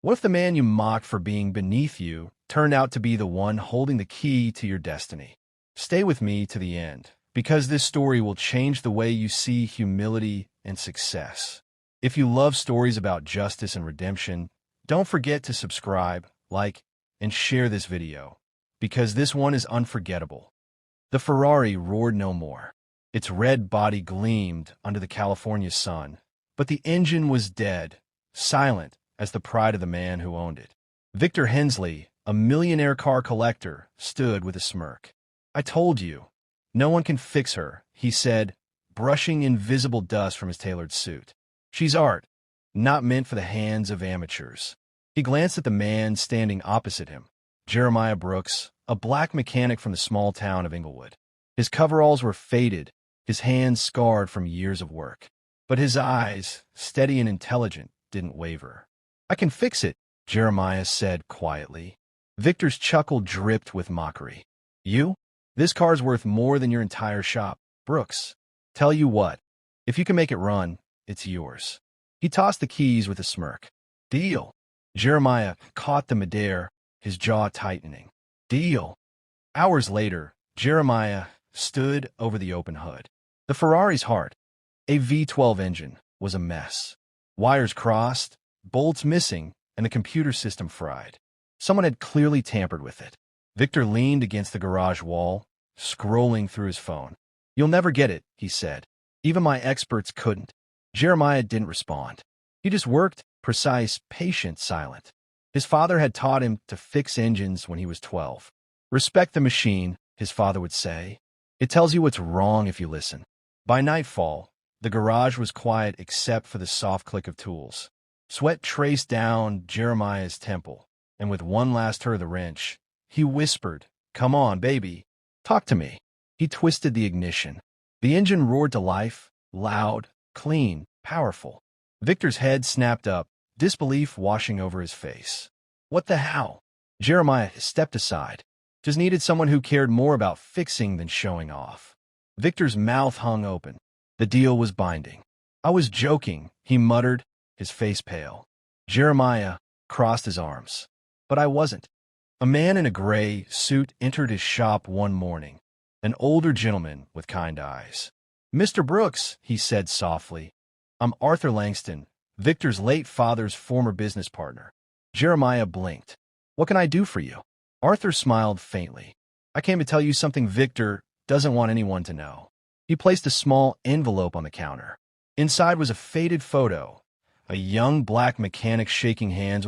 What if the man you mocked for being beneath you turned out to be the one holding the key to your destiny? Stay with me to the end, because this story will change the way you see humility and success. If you love stories about justice and redemption, don't forget to subscribe, like, and share this video, because this one is unforgettable. The Ferrari roared no more. Its red body gleamed under the California sun, but the engine was dead, silent as the pride of the man who owned it. Victor Hensley, a millionaire car collector, stood with a smirk. "I told you. No one can fix her," he said, brushing invisible dust from his tailored suit. "She's art, not meant for the hands of amateurs." He glanced at the man standing opposite him, Jeremiah Brooks, a black mechanic from the small town of Inglewood. His coveralls were faded, his hands scarred from years of work. But his eyes, steady and intelligent, didn't waver. "I can fix it," Jeremiah said quietly. Victor's chuckle dripped with mockery. "You? This car's worth more than your entire shop, Brooks. Tell you what, if you can make it run, it's yours." He tossed the keys with a smirk. "Deal." Jeremiah caught the midair, his jaw tightening. "Deal." Hours later, Jeremiah stood over the open hood. The Ferrari's heart, a V12 engine, was a mess. Wires crossed, bolts missing, and the computer system fried. Someone had clearly tampered with it. Victor leaned against the garage wall, scrolling through his phone. "You'll never get it," he said. "Even my experts couldn't." Jeremiah didn't respond. He just worked, precise, patient, silent. His father had taught him to fix engines when he was 12. "Respect the machine," his father would say. "It tells you what's wrong if you listen." By nightfall, the garage was quiet except for the soft click of tools. Sweat traced down Jeremiah's temple, and with one last turn of the wrench, he whispered, "Come on, baby. Talk to me." He twisted the ignition. The engine roared to life, loud, clean, powerful. Victor's head snapped up, disbelief washing over his face. "What the hell?" Jeremiah stepped aside. "Just needed someone who cared more about fixing than showing off." Victor's mouth hung open. The deal was binding. "I was joking," he muttered, his face pale. Jeremiah crossed his arms. "But I wasn't." A man in a gray suit entered his shop one morning, an older gentleman with kind eyes. "Mr. Brooks," he said softly, "I'm Arthur Langston, Victor's late father's former business partner." Jeremiah blinked. "What can I do for you?" Arthur smiled faintly. "I came to tell you something Victor doesn't want anyone to know." He placed a small envelope on the counter. Inside was a faded photo, a young black mechanic shaking hands with a